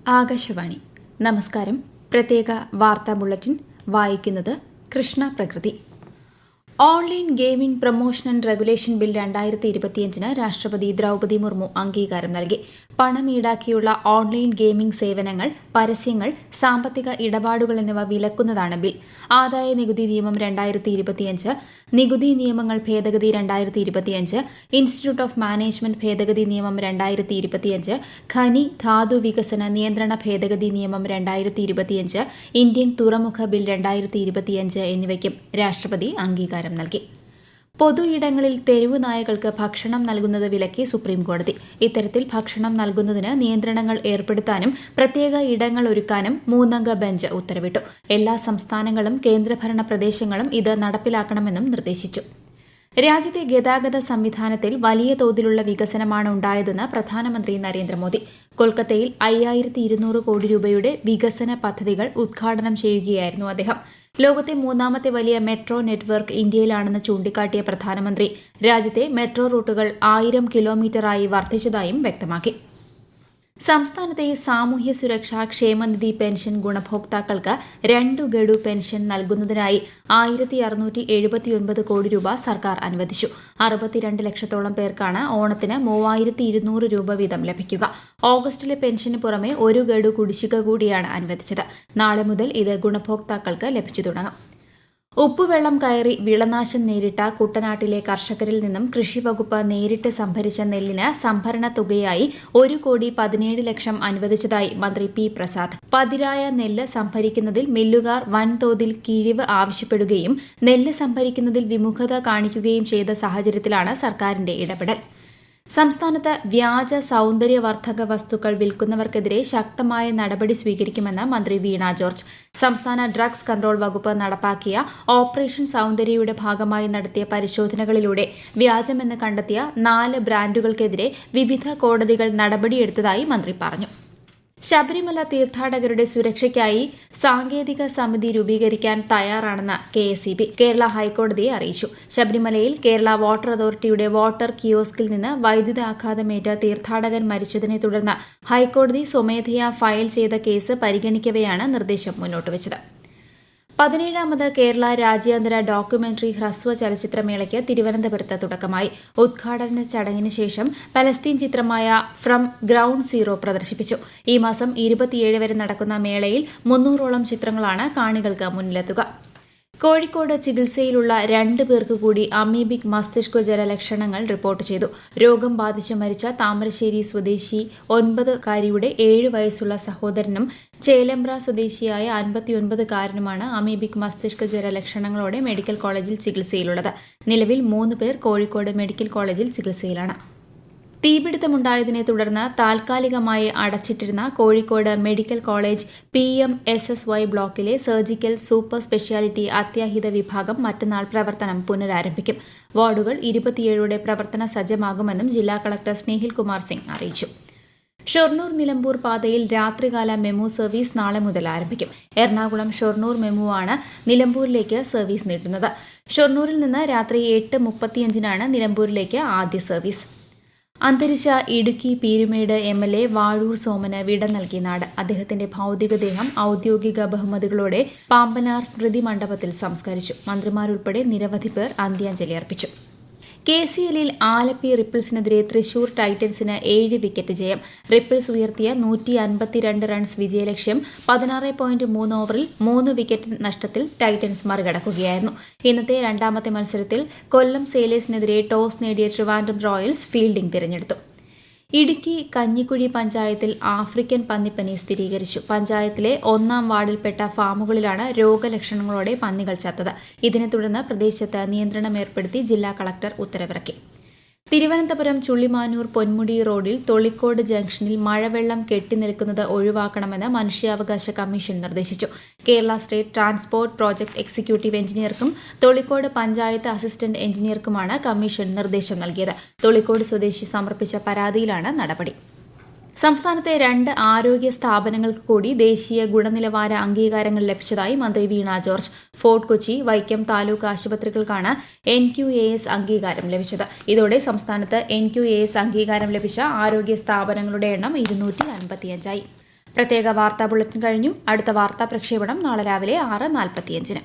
ആകാശവാണി. നമസ്കാരം. പ്രത്യേക വാർത്താ ബുള്ളറ്റിൻ വായിക്കുന്നത് കൃഷ്ണ പ്രകൃതി. Online gaming promotion and regulation bill 2025 രാഷ്ട്രപതി ദ്രൌപദി മുർമു അംഗീകാരം നൽകി. പണം ഈടാക്കിയുള്ള ഓൺലൈൻ ഗെയിമിംഗ് സേവനങ്ങൾ, പരസ്യങ്ങൾ, സാമ്പത്തിക ഇടപാടുകൾ എന്നിവ വിലക്കുന്നതാണ് ബിൽ. ആദായ നികുതി നിയമം 2025, നികുതി നിയമങ്ങൾ ഭേദഗതി 2025, ഇൻസ്റ്റിറ്റ്യൂട്ട് ഓഫ് മാനേജ്മെന്റ് ഭേദഗതി നിയമം 2025, ഖനി ധാതു വികസന നിയന്ത്രണ ഭേദഗതി നിയമം 2025, ഇന്ത്യൻ തുറമുഖ ബിൽ 2025 എന്നിവയ്ക്കും രാഷ്ട്രപതി അംഗീകാരം നൽകി. പൊതു ഇടങ്ങളിൽ തെരുവു നായകൾക്ക് ഭക്ഷണം നൽകുന്നത് വിലക്കി സുപ്രീംകോടതി. ഇത്തരത്തിൽ ഭക്ഷണം നൽകുന്നതിന് നിയന്ത്രണങ്ങൾ ഏർപ്പെടുത്താനും പ്രത്യേക ഇടങ്ങൾ ഒരുക്കാനും 3-അംഗ ബെഞ്ച് ഉത്തരവിട്ടു. എല്ലാ സംസ്ഥാനങ്ങളും കേന്ദ്രഭരണ പ്രദേശങ്ങളും ഇത് നടപ്പിലാക്കണമെന്നും നിർദ്ദേശിച്ചു. രാജ്യത്തെ ഗതാഗത സംവിധാനത്തിൽ വലിയ തോതിലുള്ള വികസനമാണ് ഉണ്ടായതെന്ന് പ്രധാനമന്ത്രി നരേന്ദ്രമോദി. കൊൽക്കത്തയിൽ 5200 കോടി രൂപയുടെ വികസന പദ്ധതികൾ ഉദ്ഘാടനം ചെയ്യുകയായിരുന്നു അദ്ദേഹം. ലോകത്തെ 3ാമത്തെ വലിയ മെട്രോ നെറ്റ്വർക്ക് ഇന്ത്യയിലാണെന്ന് ചൂണ്ടിക്കാട്ടിയ പ്രധാനമന്ത്രി രാജ്യത്തെ മെട്രോ റൂട്ടുകൾ 1000 കിലോമീറ്ററായി വർദ്ധിച്ചതായും വ്യക്തമാക്കി. സംസ്ഥാനത്തെ സാമൂഹ്യ സുരക്ഷാ ക്ഷേമനിധി പെൻഷൻ ഗുണഭോക്താക്കൾക്ക് 2 ഗഡു പെൻഷൻ നൽകുന്നതിനായി 1679 കോടി രൂപ സർക്കാർ അനുവദിച്ചു. 62 ലക്ഷത്തോളം പേർക്കാണ് ഓണത്തിന് 3200 രൂപ വീതം ലഭിക്കുക. ഓഗസ്റ്റിലെ പെൻഷന് പുറമെ 1 ഗഡു കുടിശ്ശിക കൂടിയാണ് അനുവദിച്ചത്. നാളെ മുതൽ ഇത് ഗുണഭോക്താക്കൾക്ക് ലഭിച്ചു തുടങ്ങും. ഉപ്പുവെള്ളം കയറി വിളനാശം നേരിട്ട കുട്ടനാട്ടിലെ കർഷകരിൽ നിന്നും കൃഷിവകുപ്പ് നേരിട്ട് സംഭരിച്ച നെല്ലിന് സംഭരണ തുകയായി 1,17,00,000 അനുവദിച്ചതായി മന്ത്രി പി പ്രസാദ്. പതിരായ നെല്ല് സംഭരിക്കുന്നതിൽ മില്ലുകാർ വൻതോതിൽ കിഴിവ് ആവശ്യപ്പെടുകയും നെല്ല് സംഭരിക്കുന്നതിൽ വിമുഖത കാണിക്കുകയും ചെയ്ത സാഹചര്യത്തിലാണ് സർക്കാരിന്റെ ഇടപെടൽ. സംസ്ഥാനത്ത് വ്യാജ സൌന്ദര്യവർദ്ധക വസ്തുക്കൾ വിൽക്കുന്നവർക്കെതിരെ ശക്തമായ നടപടി സ്വീകരിക്കുമെന്ന് മന്ത്രി വീണ ജോർജ്. സംസ്ഥാന ഡ്രഗ്സ് കൺട്രോൾ വകുപ്പ് നടപ്പാക്കിയ ഓപ്പറേഷൻ സൌന്ദര്യയുടെ ഭാഗമായി നടത്തിയ പരിശോധനകളിലൂടെ വ്യാജമെന്ന് കണ്ടെത്തിയ 4 ബ്രാൻഡുകൾക്കെതിരെ വിവിധ കോടതികൾ നടപടിയെടുത്തതായി മന്ത്രി പറഞ്ഞു. ശബരിമല തീർത്ഥാടകരുടെ സുരക്ഷയ്ക്കായി സാങ്കേതിക സമിതി രൂപീകരിക്കാൻ തയ്യാറാണെന്ന് KSEB കേരള ഹൈക്കോടതിയെ അറിയിച്ചു. ശബരിമലയിൽ കേരള വാട്ടർ അതോറിറ്റിയുടെ വാട്ടർ കിയോസ്കിൽ നിന്ന് വൈദ്യുതാഘാതമേറ്റ തീർത്ഥാടകൻ മരിച്ചതിനെ തുടർന്ന് ഹൈക്കോടതി സ്വമേധയാ ഫയൽ ചെയ്ത കേസ് പരിഗണിക്കവെയാണ് നിർദ്ദേശം മുന്നോട്ടുവച്ചത്. 17ാമത് കേരള രാജ്യാന്തര ഡോക്യുമെന്ററി ഹ്രസ്വ ചലച്ചിത്രമേളയ്ക്ക് തിരുവനന്തപുരത്ത് തുടക്കമായി. ഉദ്ഘാടന ചടങ്ങിന് ശേഷം പലസ്തീൻ ചിത്രമായ ഫ്രം ഗ്രൌണ്ട് സീറോ പ്രദർശിപ്പിച്ചു. ഈ മാസം 27 വരെ നടക്കുന്ന മേളയിൽ 300ഓളം ചിത്രങ്ങളാണ് കാണികൾക്ക് മുന്നിലെത്തുക. കോഴിക്കോട് ചികിത്സയിലുള്ള 2 പേർക്ക് കൂടി അമീബിക് മസ്തിഷ്കജ്വര ലക്ഷണങ്ങൾ റിപ്പോർട്ട് ചെയ്തു. രോഗം ബാധിച്ച് മരിച്ച താമരശ്ശേരി സ്വദേശി 9-കാരിയുടെ 7 വയസ്സുള്ള സഹോദരനും ചേലമ്പ്ര സ്വദേശിയായ 59-കാരനുമാണ് അമീബിക് മസ്തിഷ്കജ്വര ലക്ഷണങ്ങളോടെ മെഡിക്കൽ കോളേജിൽ ചികിത്സയിലുള്ളത്. നിലവിൽ 3 പേർ കോഴിക്കോട് മെഡിക്കൽ കോളേജിൽ ചികിത്സയിലാണ്. തീപിടുത്തമുണ്ടായതിനെ തുടർന്ന് താൽക്കാലികമായി അടച്ചിട്ടിരുന്ന കോഴിക്കോട് മെഡിക്കൽ കോളേജ് PMSSY ബ്ലോക്കിലെ സർജിക്കൽ സൂപ്പർ സ്പെഷ്യാലിറ്റി അത്യാഹിത വിഭാഗം മറ്റന്നാൾ പ്രവർത്തനം പുനരാരംഭിക്കും. വാർഡുകൾ 27 പ്രവർത്തന സജ്ജമാകുമെന്നും ജില്ലാ കളക്ടർ സ്നേഹിൽ കുമാർ സിംഗ് അറിയിച്ചു. ഷൊർണൂർ നിലമ്പൂർ പാതയിൽ രാത്രികാല മെമു സർവീസ് നാളെ മുതൽ ആരംഭിക്കും. എറണാകുളം ഷൊർണൂർ മെമു ആണ് നിലമ്പൂരിലേക്ക് സർവീസ് നീട്ടുന്നത്. ഷൊർണൂരിൽ നിന്ന് രാത്രി 8:35 നിലമ്പൂരിലേക്ക് ആദ്യ സർവീസ്. അന്തരിച്ച ഇടുക്കി പീരുമേട് MLA വാഴൂർ സോമന് വിട നൽകി നാട്. അദ്ദേഹത്തിന്റെ ഭൌതികദേഹം ഔദ്യോഗിക ബഹുമതികളോടെ പാമ്പനാർ സ്മൃതി മണ്ഡപത്തിൽ സംസ്കരിച്ചു. മന്ത്രിമാരുൾപ്പെടെ നിരവധി പേർ അന്ത്യാഞ്ജലി അർപ്പിച്ചു. KCLൽ ആലപ്പി റിപ്പിൾസിനെതിരെ തൃശൂർ ടൈറ്റൻസിന് 7 വിക്കറ്റ് ജയം. റിപ്പിൾസ് ഉയർത്തിയ 152 റൺസ് വിജയലക്ഷ്യം 16.3 ഓവറിൽ 3 വിക്കറ്റ് നഷ്ടത്തിൽ ടൈറ്റൻസ് മറികടക്കുകയായിരുന്നു. ഇന്നത്തെ 2ാമത്തെ മത്സരത്തിൽ കൊല്ലം സെയിലേഴ്സിനെതിരെ ടോസ് നേടിയ ട്രിവാൻഡ്രം റോയൽസ് ഫീൽഡിംഗ് തിരഞ്ഞെടുത്തു. ഇടുക്കി കഞ്ഞിക്കുഴി പഞ്ചായത്തിൽ ആഫ്രിക്കൻ പന്നിപ്പനി സ്ഥിരീകരിച്ചു. പഞ്ചായത്തിലെ 1ാം വാർഡിൽപ്പെട്ട ഫാമുകളിലാണ് രോഗലക്ഷണങ്ങളോടെ പന്നികൾ ചത്തത്. ഇതിനെ തുടർന്ന് പ്രദേശത്ത് നിയന്ത്രണം ഏർപ്പെടുത്തി ജില്ലാ കളക്ടർ ഉത്തരവിറക്കി. തിരുവനന്തപുരം ചുള്ളിമാനൂർ പൊന്മുടി റോഡിൽ തൊളിക്കോട് ജംഗ്ഷനിൽ മഴവെള്ളം കെട്ടിനിൽക്കുന്നത് ഒഴിവാക്കണമെന്ന് മനുഷ്യാവകാശ കമ്മീഷൻ നിർദ്ദേശിച്ചു. Kerala state transport project executive എഞ്ചിനീയർക്കും തൊളിക്കോട് പഞ്ചായത്ത് അസിസ്റ്റന്റ് എഞ്ചിനീയർക്കുമാണ് കമ്മീഷൻ നിർദ്ദേശം നൽകിയത്. തൊളിക്കോട് സ്വദേശി സമർപ്പിച്ച പരാതിയിലാണ് നടപടി. സംസ്ഥാനത്തെ 2 ആരോഗ്യ സ്ഥാപനങ്ങൾക്ക് കൂടി ദേശീയ ഗുണനിലവാര അംഗീകാരങ്ങൾ ലഭിച്ചതായി മന്ത്രി വീണ ജോർജ്. ഫോർട്ട് കൊച്ചി, വൈക്കം താലൂക്ക് ആശുപത്രികൾക്കാണ് NQAS അംഗീകാരം ലഭിച്ചത്. ഇതോടെ സംസ്ഥാനത്ത് NQAS അംഗീകാരം ലഭിച്ച ആരോഗ്യ സ്ഥാപനങ്ങളുടെ എണ്ണം 255ആയി. പ്രത്യേക വാർത്താ ബുള്ളറ്റിൻ കഴിഞ്ഞു. അടുത്ത വാർത്താ പ്രക്ഷേപണം നാളെ രാവിലെ 6:45.